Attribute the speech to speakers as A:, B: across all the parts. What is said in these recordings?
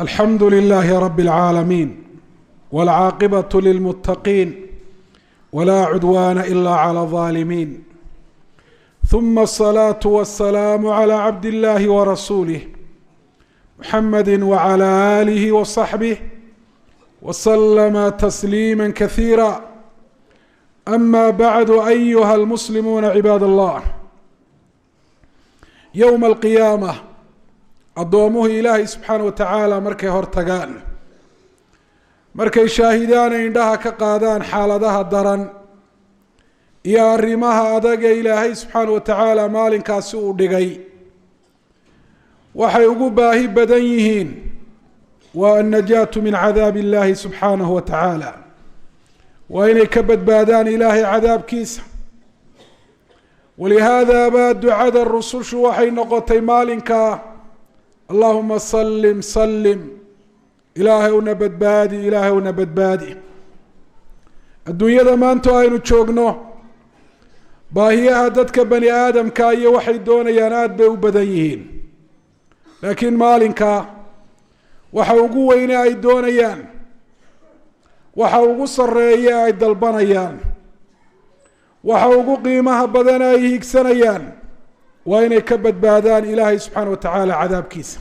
A: الحمد لله رب العالمين والعاقبة للمتقين ولا عدوان إلا على الظالمين، ثم الصلاة والسلام على عبد الله ورسوله محمد وعلى آله وصحبه وسلم تسليما كثيرا. أما بعد، أيها المسلمون عباد الله، يوم القيامة addoomuhu ilaahay subxaana wa tacaala markay hortagaan, markay shaahidaan ay indhaha ka qaadaan xaaladaha daran iyo arrimaha adag ee ilaahay subxaana wa tacaala maalinkaasi uu dhigay, waxay ugu baahi badan yihiin waa annajaatu min cadaabi illaahi subxaanahu wa tacaala, waa inay ka badbaadaan ilaahay cadaabkiisa. walihaada baa ducada rusushu waxay noqotay maalinka allahuma sallim sallim, ilaahay una badbaadi, ilaahay una badbaadi. adduunyada maanta aynu joogno, baahiyaha dadka bani aadamka iyo waxay doonayaan aada bay u badan yihiin, laakiin maalinka waxa ugu weyne ay doonayaan, waxa ugu sarreeya ay dalbanayaan, waxa ugu qiimaha badan ay higsanayaan waa inay ka badbaadaan ilaahay subxaana wa tacaala cadaabkiisa.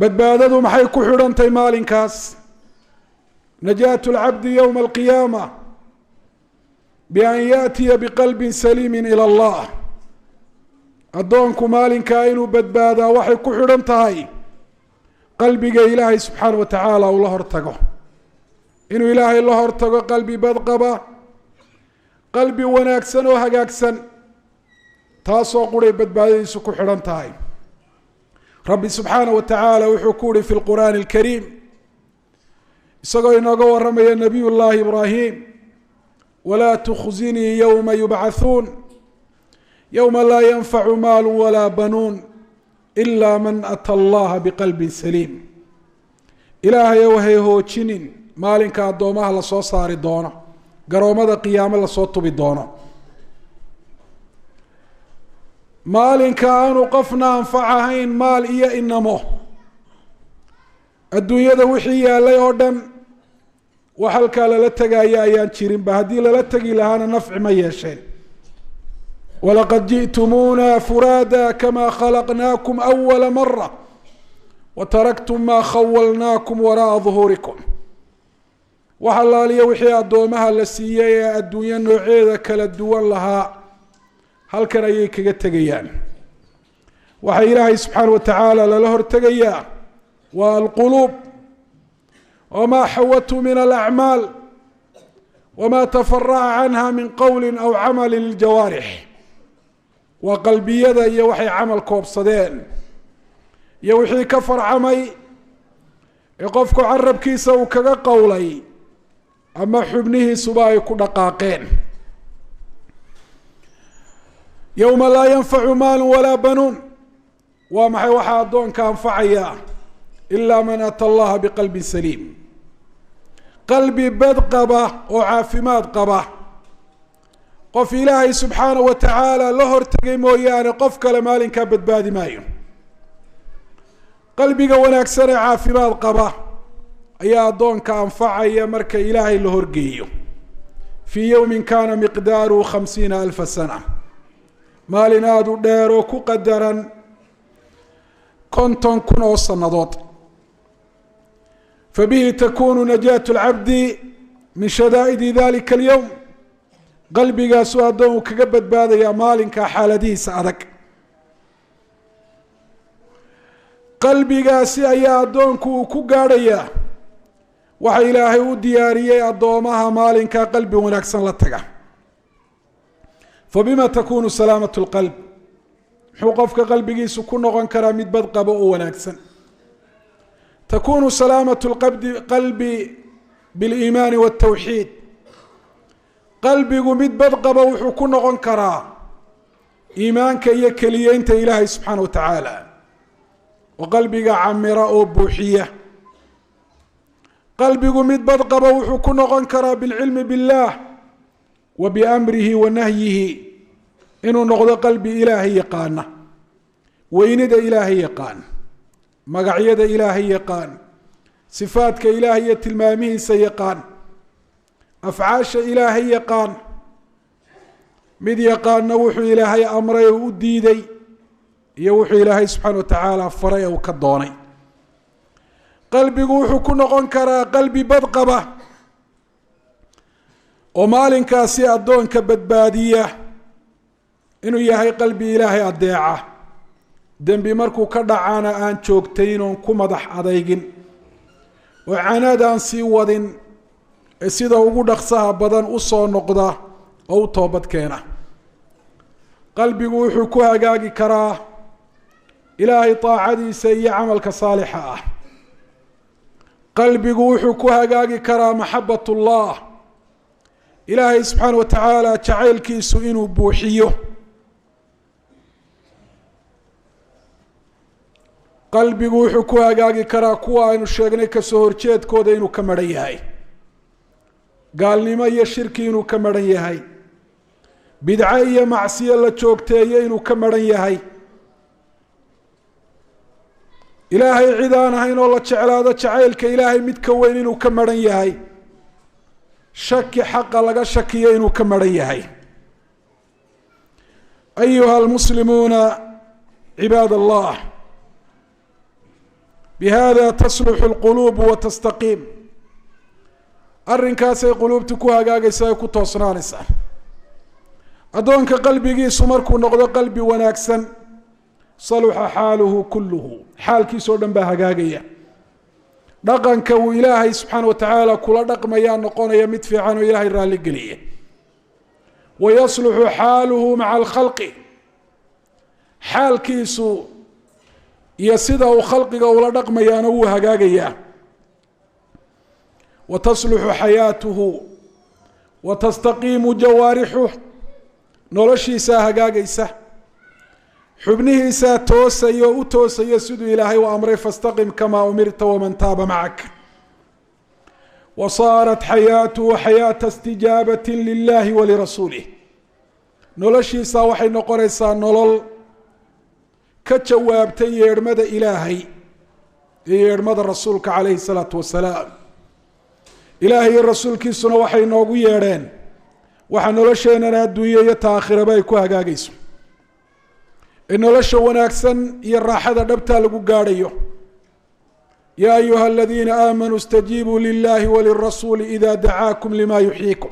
A: badbaadadu maxay ku xidhantahay maalinkaas? najaatu lcabdi yowma alqiyaama bian yaatiya biqalbin saliimin ila allah. addoonku maalinkaa inuu badbaadaa waxay ku xidhan tahay qalbiga ilaahay subxaana wa tacaala uu la hortago, inuu ilaahay la hortago qalbi badqaba, qalbi wanaagsan oo hagaagsan, taasoo quray badbaadadiisu ku xidhan tahay. rabbi subxaanaه wa tacaala wuxuu ku uhi fi lqur'aani اlkariim, isagoo inooga waramaya nabiy llahi ibraahim, walaa tukhzinii yowma yubcathuun yowma laa yanfacu maalu walaa banuun ila man ata allaha biqalbin saliim. ilaahay ow hay hoojinin maalinka addoomaha lasoo saari doono, garoommada qiyaamo lasoo tubi doono, maalinka aanu qofna anfacahayn maal iyo inamo. adduunyada wixii yaalay oo dhan wax halkaa lala tegaya ayaan jirinba, haddii lala tegi lahaana nafci ma yeesheen. walaqad ji'tumuuna furaada kama khalaqnaakum awala mara wataraktum maa khawalnaakum wara'a duhuurikum. wax allaaliya wixii addoomaha la siiyey ee adduunyo nooceeda kala duwan lahaa halkan ayay kaga tegayaan. waxaa ilaahay subxaana wa tacaala lala hortegayaa waa alquluub, wamaa xawatu min alacmaal, wamaa tafaraca canha min qowli aw camali liljawaarix. waa qalbiyada iyo waxay camal koobsadeen iyo wixii ka farcamay ee qofku carabkiisa uu kaga qowlay ama xubnihiisuba ay ku dhaqaaqeen. yowma laa yanfacu maalu walaa banuun, waa maxay waxaa addoonka anfacaya? ilaa man ata allaha biqalbin saliim. qalbi bad qaba oo caafimaad qaba, qof ilaahay subxaana wa tacaala la hortegay mooyaane qof kale maalinkaa badbaadi maayo. qalbiga wanaagsan ee caafimaad qaba ayaa addoonka anfacaya marka ilaahay la horgeeyo. fii yowmin kana miqdaaruhu 50,000 sana, maalin aada u dheer oo ku qadaran 50,000 oo sannadood. fabihi takunu najaatu lcabdi min shadaa'idi dalika alyowm. qalbigaasuu addoonku kaga badbaadayaa maalinka xaaladihiisa adag. qalbigaasi ayaa addoonku uu ku gaadhayaa waxa ilaahay u diyaariyey addoomaha maalinka qalbi wanaagsan la taga. fabima takunu salaamatu lqalb, muxuu qofka qalbigiisu ku noqon karaa mid badqabo oo wanaagsan? takunu salaamatu qalbi biliimaani waltawxiid. qalbigu mid badqaba wuxuu ku noqon karaa iimaanka iyo keliyeynta ilaahay subxaana wa tacaala, oo qalbiga camira oo buuxiya. qalbigu mid badqaba wuxuu ku noqon karaa bilcilmi biاllah wa biamrihi wa nahyihi, inuu noqdo qalbi ilaahay yaqaana, weynida ilaahay yaqaan, magacyada ilaahay yaqaan sifaadka ilaahay iyo tilmaamihiisa yaqaan afcaasha ilaahay yaqaan mid yaqaana wuxuu ilaahay amray oo u diiday iyo wuxuu ilaahay subxaana wa tacaala faray oo ka doonay qalbigu wuxuu ku noqon karaa qalbi badqaba oo maalinkaasi addoonka badbaadiya inuu yahay qalbi ilaahay adeeca dembi markuu ka dhacana aan joogtayn oon ku madax adeygin oo canaad aan sii wadin ee sida ugu dhaqsaha badan u soo noqda oo u toobad keena qalbigu wuxuu ku hagaagi karaa ilaahay taacadiisa iyo camalka saalixa ah qalbigu wuxuu ku hagaagi karaa maxabatullah ilaahay subxaana wa tacaala jacaylkiisu inuu buuxiyo qalbigu wuxuu ku hagaagi karaa kuwa aynu sheegnay kasoo horjeedkooda inuu ka maran yahay gaalnimo iyo shirki inuu ka maran yahay bidco iyo macsiyo la joogteeyo inuu ka maran yahay ilaahay cid aan ahayn oo la jeclaado jacaylka ilaahay mid ka weyn inuu ka maran yahay shaki xaqa laga shakiyo inuu ka maran yahay ayuha almuslimuuna cibaad allah bihada tasluxu lquluubu wa tastaqiim arrinkaasay quluubtu ku hagaagaysaa ee ku toosnaanaysaa addoonka qalbigiisu markuu noqdo qalbi wanaagsan saluxa xaaluhu kulluhu xaalkiisoo dhan baa hagaagaya dhaqanka uu ilaahay subxaana wa tacaala kula dhaqmayaa noqonaya mid fiican oo ilaahay raalli geliya wayasluxu xaaluhu maca alkhalqi xaalkiisu iyo sida uu khalqiga ula dhaqmayaana wuu hagaagayaa watasluxu xayaatuhu watastaqiimu jawaarixuh noloshiisaa hagaagaysa xubnihiisaa toosaya oo u toosaya siduu ilaahay u amray fastaqim kamaa umirta waman taaba macak wasaarat xayaatuhu xayaata istijaabatin lilahi walirasuulih noloshiisaa waxay noqonaysaa nolol ka jawaabtay yeedhmada ilaahay iyo yeedhmada rasuulka calayhi salaatu wasalaam ilaahay iyo rasuulkiisuna waxay noogu yeedheen waxa nolosheenana adduunye iyo ta aakhiraba ay ku hagaagayso ee nolosha wanaagsan iyo raaxada dhabtaa lagu gaadhayo yaa ayuha aladiina aamanuu istajiibuu lilahi walirasuuli ida dacaakum lima yuxyiikum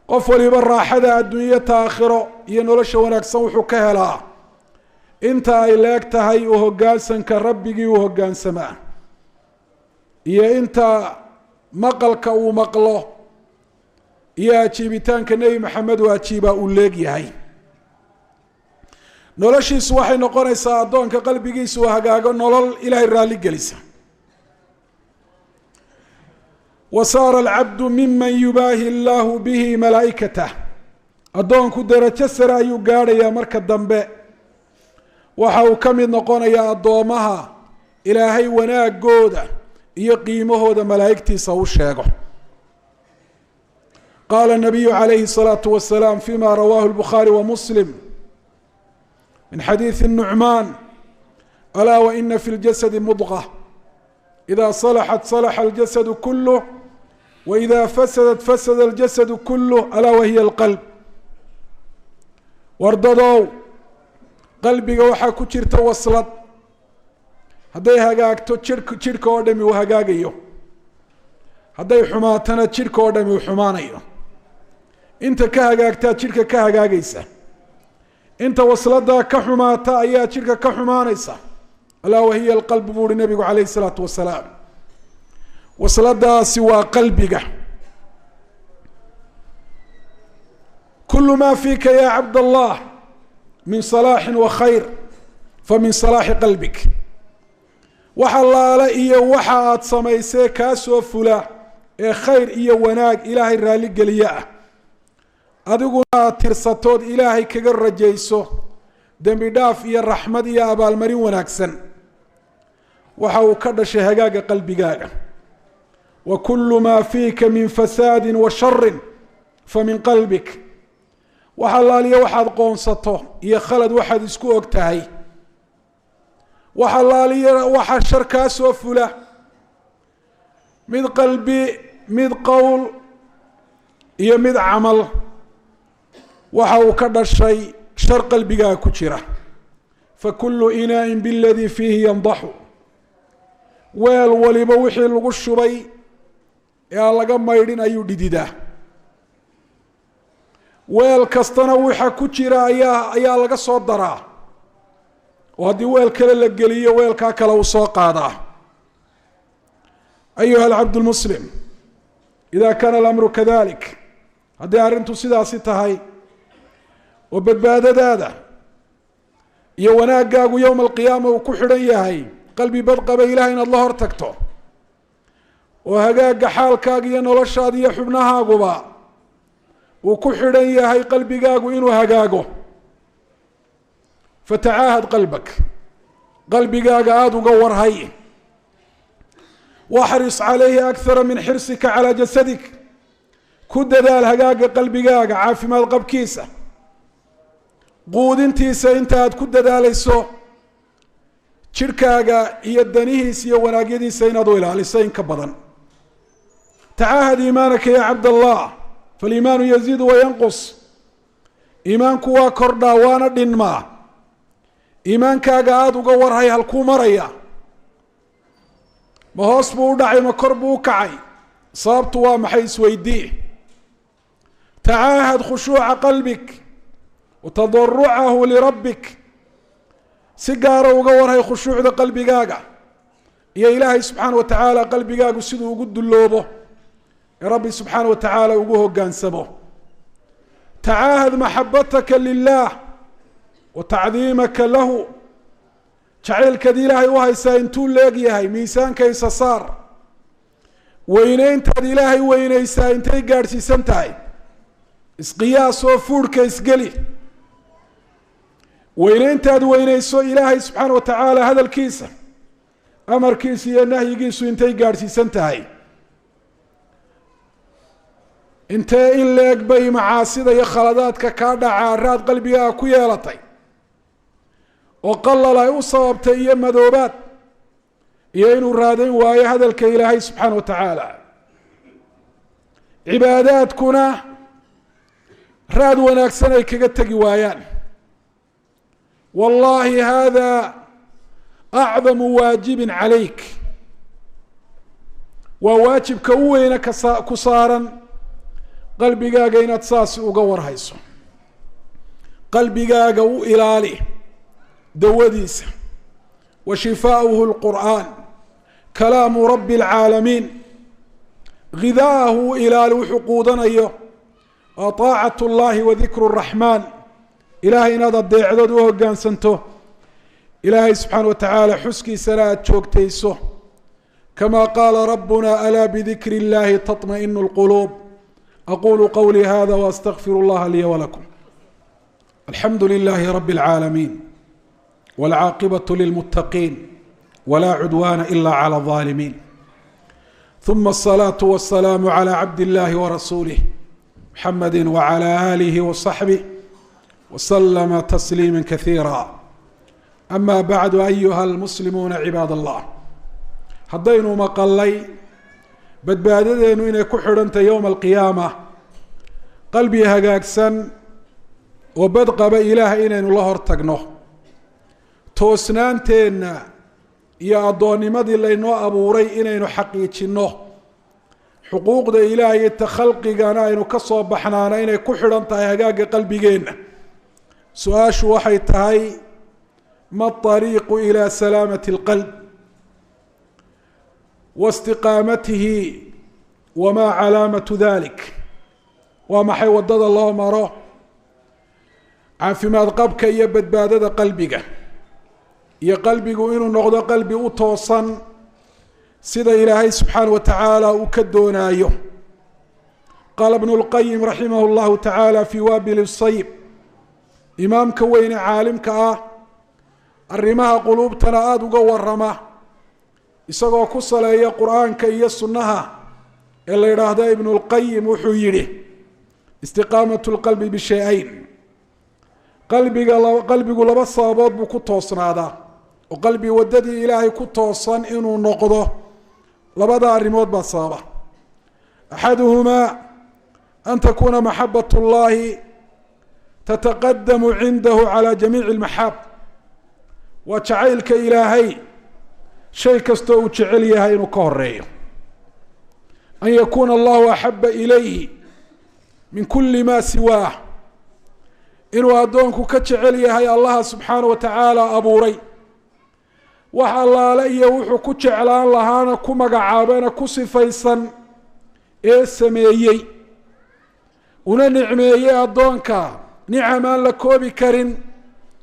A: qof waliba raaxada adduunye ta aakhiro iyo nolosha wanaagsan wuxuu ka helaa inta ay leeg tahay uu hoggaansanka rabbigii uu hoggaansamaa iyo inta maqalka uu maqlo iyo ajiibitaanka nebi maxamed uu ajiibaa uu leeg yahay noloshiisu waxay noqonaysaa addoonka qalbigiisa uu hagaago nolol ilaahay raalli gelisa wasaara alcabdu miman yubaahi allahu bihi malaa'ikatah addoonku darajo sare ayuu gaadhayaa marka dambe waxa uu ka mid noqonayaa addoomaha ilaahay wanaagooda iyo qiimahooda malaa'igtiisa u sheego qaala الnabiyu calayhi الصalaaةu wasalaam fima rawaahu الbukhaari wa muslim min xadiiثi الnucmaan alaa waina fi اljasadi mudqة إida salaxat salaxa اljasadu kulh waإida fasadat fasada اljasadu kulh alaa wahiya اlqalb wardadow qalbiga waxaa ku jirta waslad hadday hagaagto jidhka oo dhami uu hagaagayo hadday xumaatana jidhka oo dhami uu xumaanayo inta ka hagaagtaa jidhka ka hagaagaysa inta wasladaa ka xumaata ayaa jidhka ka xumaanaysa alaa wahiya alqalb buu uhi nabigu calayhi الsalaatu wasalaam wasladaasi waa qalbiga kulu ma fiika ya cabd allah min salaaxin wa khayr famin salaaxi qalbik wax allaale iyo waxa aada samaysee kaa soo fula ee khayr iyo wanaag ilaahay raalli geliye ah adiguna aad tirsatood ilaahay kaga rajayso dembi dhaaf iyo raxmad iyo abaalmarin wanaagsan waxa uu ka dhashay hagaaga qalbigaaga wa kulu maa fiika min fasaadin wa sharin famin qalbik wax allaaliyo waxaad qoonsato iyo khalad waxaad isku og tahay وحلالية وحا شركا سوفلا مد قلبي مد قول iyo mid camal waxa uu ka dhashay shar qalbiga ku jira fa kullu ina'in billadhi fihi yandahu wal waliba wixii lagu shubay ee laga maydhin ayuu dhididaa weel kastana waxa ku jira ayaa laga soo daraa oo hadii weel kale la geliyo weelka kale uu soo qaadaa ayuha al-abd al-muslim idha kana al-amru kadhalik haddii arrintu sidaasi tahay oo badbaadadaada iyo wanaagaagu yowma alqiyaama uu ku xidhan yahay qalbi badqaba ilahay inaad la hor tagto oo hagaaga xaalkaaga iyo noloshaada iyo xubnahaaguba uu ku xidhan yahay qalbigaagu inuu hagaago fatacaahad qalbak qalbigaaga aada uga warhay waxris calayhi akthara min xirsika calaa jasadik ku dadaal hagaaga qalbigaaga caafimaad qabkiisa quudintiisa intaad ku dadaalayso jirkaaga iyo danihiisa iyo wanaagyadiisa inaad u ilaaliso in ka badan tacaahad iimaanaka ya cabdallah faliimaanu yaziidu wayanqus iimaanku waa kordhaa waana dhinmaa iimaankaaga aada uga warhay halkuu maraya ma hoos buu u dhacay ma kor buu u kacay sababtu waa maxay isweydii tacaahad khushuuca qalbik watadarucahu lirabbik si gaara uga warhay khushuucda qalbigaaga iyo ilaahay subxaana wa tacaala qalbigaagu siduu ugu dulloobo ee rabbi subxaana wa tacaala ugu hoggaansamo tacaahad maxabataka lilah wa tacdiimaka lahu jacaylkaad ilaahay u haysaa intuu leegyahay miisaankaysa saar weynayntaad ilaahay weynaysaa intay gaadhsiisan tahay isqiyaas oo fuudhka isgeli weynayntaad weynayso ilaahay subxaana wa tacaala hadalkiisa amarkiisa iyo nahyigiisu intay gaadhsiisan tahay intee in leeg bay macaasida iyo khaladaadka kaa dhaca raad qalbigaa ku yeelatay oo qalal ay u sababtay iyo madoobaad iyo inuu raadayn waayo hadalka ilaahay subxaana wa tacaala cibaadaadkuna raad wanaagsan ay kaga tegi waayaan wallahi hada acdamu waajibin calayk waa waajibka u weyna ku saaran qalbigaaga inaad saasi uga warhayso qalbigaaga u ilaali dawadiisa wa shifaa'uhu alqur'aan kalaamu rabbi alcaalamiin ghidaa'ahu ilaali wuxuu quudanayo waa طaacat اllahi wa dikru الraxmaan ilahay inaad adeecdood u hoggaansanto ilaahay subxaana wa tacaala xuskiisana aada joogtayso kama qaala rabbuna alaa bidikri اllahi taطma'inu اlquluub aqulu qawlii hada waastagfiru اllaha liya walakum alxamdu lilahi rabi اlcaalamiin wاlcaaqibaة lilmuttaqiin wla cudwana ila clى الظaalimiin ثuma الصlaaة والسlاam عlى cabd اllahi وrasuulih محمد وعلى آله وصحبه وسلم تسليما كثيرا أما بعد أيها المسلمون عباد الله haddaynu maqalay badbaadadeenu inay ku xidhantay yowma alqiyaama qalbi hagaagsan oo badqaba ilaahay inaynu la hor tagno toosnaanteenna iyo addoonnimadii laynoo abuuray inaynu xaqiijinno xuquuqda ilaahay iyo takhalqigana aynu ka soo baxnaana inay ku xidhan tahay hagaagga qalbigeenna su-aashu waxay tahay ma ariiqu ilaa salaamati اlqalb wa istiqaamatihi wamaa calaamatu dalik waa maxay waddada loo maro caafimaad qabka iyo badbaadada qalbiga iyo qalbigu inuu noqdo qalbi u toosan sida ilaahay subxaana wa tacaala uu ka doonaayo qaala ibnu اlqayim raximah اllahu tacaala fii waabil sayb imaamka weyne caalimka ah arrimaha quluubtana aada uga warama isagoo ku saleeya qur-aanka iyo sunnaha ee la yidhaahdo ibnu اlqayim wuxuu yihi istiqaamatu اlqalbi bishay-ayn qalbigu laba sababood buu ku toosnaadaa وقلبي وددي إلهي كتوصن إنه نقضه لبدا الرموت بالصابة. أحدهما أن تكون محبة الله تتقدم عنده على جميع المحاب، وتعيلك إلهي شيء كستو تعليها إنه كوريه، أن يكون الله أحب إليه من كل ما سواه، إنه أدونك كتعليها الله سبحانه وتعالى أبوري waxa allaale iyo wuxuu ku jeclaan lahaana ku magacaabana ku sifaysan ee sameeyey una nicmeeyey addoonka nicamaan la koobi karin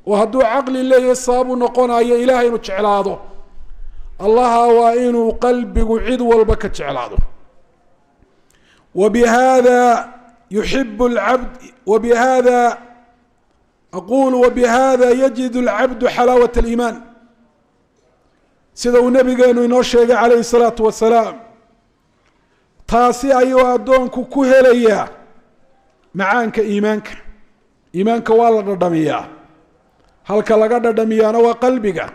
A: oo hadduu caqli leeyahay sabab u noqonayo ilaahay inuu jeclaado. allaha waa inuu qalbigu cid walba ka jeclaado. وبهذا يحب العبد وبهذا أقول وبهذا يجد العبد حلاوة الإيمان. sida uu nabigeenu inoo sheegay calayhi salaatu wasalaam, taasi ayuu addoonku ku helayaa macaanka iimaanka. iimaanka waa la dhadhamiyaa, halka laga dhadhamiyaana waa qalbiga.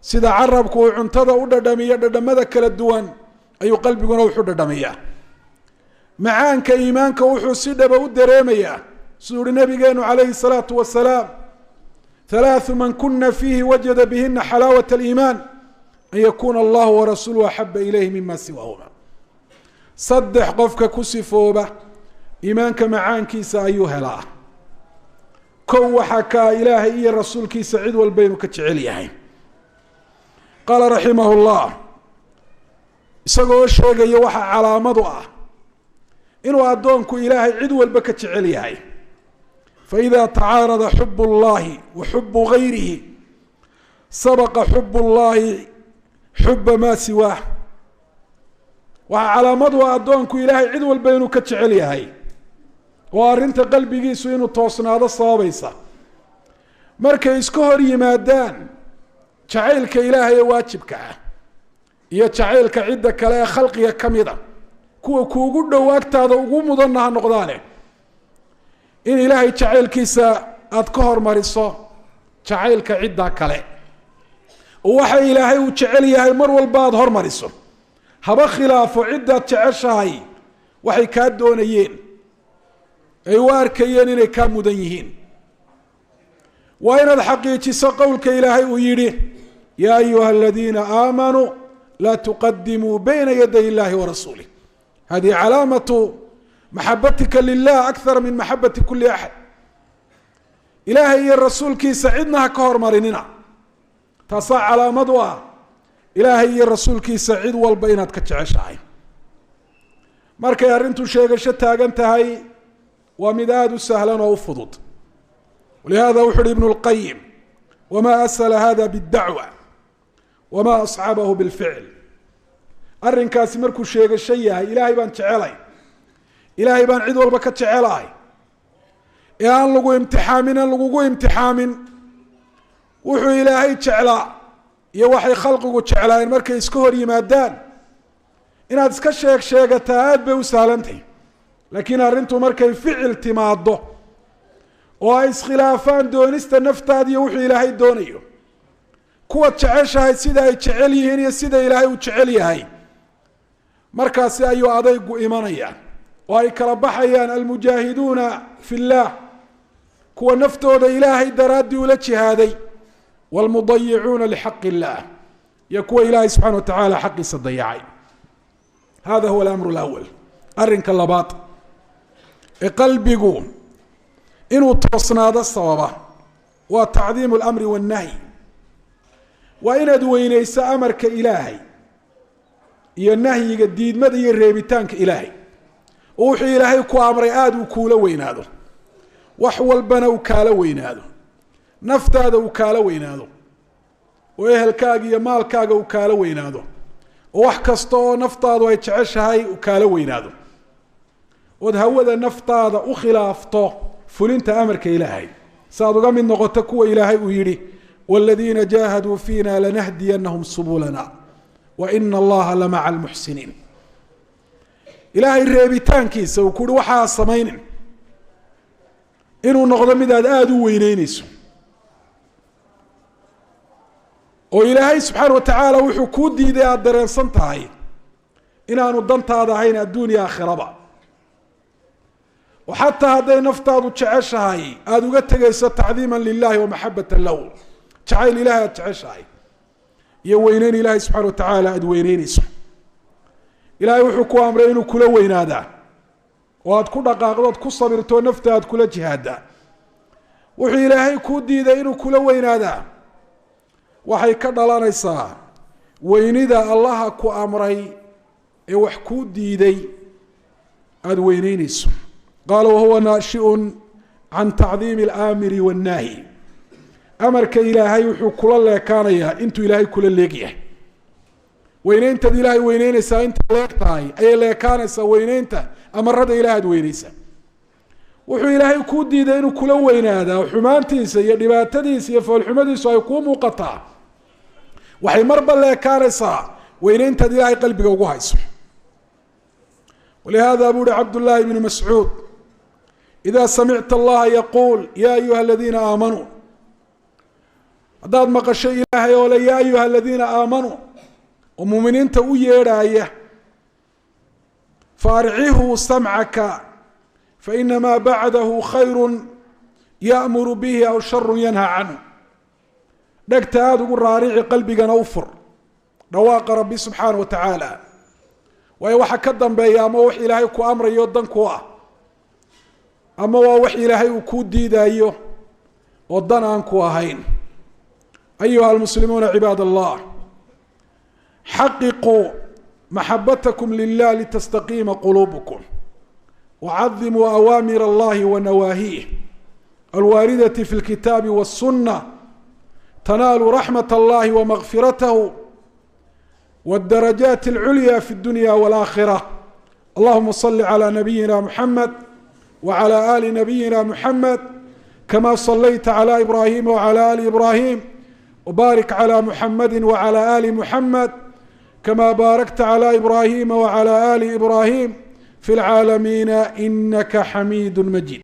A: sida carabku uu cuntada u dhadhamiyo dhadhamada kala duwan ayuu qalbiguna wuxuu dhadhamiyaa. macaanka iimaanka wuxuu si dhaba u dareemayaa, siduu uhi nabigeenu calayhi salaatu wasalaam: ثلاث من كنا فيه وجد بهن حلاوة الإيمان أن يكون الله ورسوله أحب إليه مما سواهما. صدح قفك كسفوبة إيمانك معان كيسا أيها لا كو حكا إلهي إيا الرسول كيسا عد والبين كتعليهين. قال رحمه الله إساقو الشيء يوحى على مضوء إنو أدونك إلهي عد والبكتعليهين. فإذا تعارض حب الله وحب غيره سبق حب الله حب ما سواه. وعلى مضوى أدونك إلهي عدو البين كتشعليهاي وارنت قلبي جيسو إنو توصنا هذا الصابيسة مركا يسكهر يمادان شعيلك إلهي واجبك يا شعيلك عدك لا خلقي كميدا كو قد وقت هذا وقوم ظنها النقضاني in ilaahay jacaylkiisa aad ka hormariso jacaylka cidda kale oo waxa ilaahay uu jecel yahay mar walba aad hormariso, haba khilaafo ciddaad jeceshahay waxay kaa doonayeen ay u arkayeen inay kaa mudan yihiin. waa inaad xaqiijiso qowlka ilaahay uu yidhi: yaa ayuha aladiina aamanuu laa tuqadimuu bayna yaday illaahi warasuulih. hadihi calaamatu محبتك لله أكثر من محبة كل أحد. إلهي الرسول كيسا عدنا كهر مرننا تصع على مضوى إلهي الرسول كيسا عد والبينات كتعشاي markay arintu sheegasho taagan tahay waa midaad u sahlan oo fudud. ولهذا وحر ابن القيم: وما أسهل هذا بالدعوة وما أصعبه بالفعل. arrinkaasi markuu sheegasho yahay ilaahay baan jecelay, ilaahay baan cid walba ka jecelahay, ee aan lagu imtixaamin aan lagugu imtixaamin wuxuu ilaahay jeclaa iyo waxay khalqigu jeclaayeen markay iska hor yimaadaan inaad iska sheegataa aad bay u sahlantahay. laakiin arrintu markay ficil timaado oo ay iskhilaafaan doonista naftaada iyo wuxuu ilaahay doonayo, kuwaad jeceshahay sida ay jecel yihiin iyo sida ilaahay u jecel yahay, markaasi ayuu adaygu imanayaan oo ay kala baxayaan almujaahiduuna fi اllah, kuwa naftooda ilaahay daraaddii ula jihaaday, wاlmudayicuuna lixaqi اllah, iyo kuwa ilaahay subxana wa tacaala xaqiisa dayacay. hada huwa alamru اlawal. arrinka labaad ee qalbigu inuu toosnaado sababa waa tacdiimu اlamri wاnnahyi. waa inaad weynayso amarka ilaahay iyo nahyiga, diidmada iyo reebitaanka ilaahay, oo wuxuu ilaahay ku amray aad uu kuula weynaado, wax walbana uu kaala weynaado, naftaada uu kaala weynaado, oo ehelkaaga iyo maalkaaga uu kaala weynaado, oo wax kasta oo naftaadu ay jeceshahay uu kaala weynaado, ood hawada naftaada u khilaafto fulinta amarka ilaahay, saad uga mid noqoto kuwa ilaahay uu yidhi: والذين جاهدوا فينا لنهدينهم سبلنا وإن الله لمع المحسنين. إلهي reebitaankiisa uu ku waxa sameeyeen inuu noqdo mid aad u weyneynayso, oo ilaahay subxaana watacaala wuxuu kuu diiday aada dareensan tahay inaanu dantaada ahayn adduuniya aakhiraba, oo xataa hadday naftaadu jeceshahay aada uga tegayso tacdiiman lilahi wa maxabatan lahu, jacayl ilahay aada jeceshahay iyo weyneyn ilaahay subxana watacaala aada weyneyneyso. ilaahay wuxuu ku amray inuu kula weynaadaa oo aada ku dhaqaaqdo ad ku sabirto nafta aada kula jihaada. wuxuu ilaahay kuu diiday inuu kula weynaadaa waxay ka dhalanaysaa weynida allaha ku amray ee wax kuu diiday aada weyneyneyso. qaala wahuwa naashiun can tacdiimi alaamiri wannaahi. amarka ilaahay wuxuu kula leekaanayaa intuu ilaahay kula leegyahay. weyneyntaad ilaahay weyneyneysaa inta leeg tahay ayay leekaanaysaa weyneynta amarada ilahay ad weyneysa. wuxuu ilaahay kuu diiday inuu kula weynaadaa xumaantiisa iyo dhibaatadiisa iyo foolxumadiisu ay kuu muuqataa, waxay marba leekaanaysaa weyneyntaad ilaahay qalbiga ugu hayso. walihada buu uhi cabdullaahi bnu mascuud idaa samicta allaha yaquul ya ayuha aladiina aamanuu, haddaad maqasho ilaahay oo le ya ayuha aladiina aamanuu oo muuminiinta u yeedhaaya, faarcihuu samcaka fainamaa bacdahu khayru ya'muru bihi aw sharu yanha canhu. dhegta aada ugu raarici qalbigana u fur dhawaaqa rabbi subxaana wa tacaala, waayo waxa ka dambeeya ama wax ilaahay ku amrayo dan ku ah, ama waa wax ilaahay uu kuu diidaayo oo dan aan ku ahayn. ayuha almuslimuuna cibaad allah, xaqiquu maxabatakum lilah litastaqiima quluubukum, wacadimuu awaamir allahi wa nawaahiih alwaaridati fi lkitaabi waاsunna, tanaaluu raxmat allahi wamagfiratahu wاdarajaat اlculya fi اdunya wاlaakhira. allahuma صli calى nabiyina muxamed wعalى ali nabiyina muxamed kama صlayta calى ibrahima wعalى ali ibrahim, wbarik calى muxamedi wعalى ali muxamed kama baarakta calى ibrahima wعalى ali ibrahim fi اlcaalamiina inaka xamiid majid.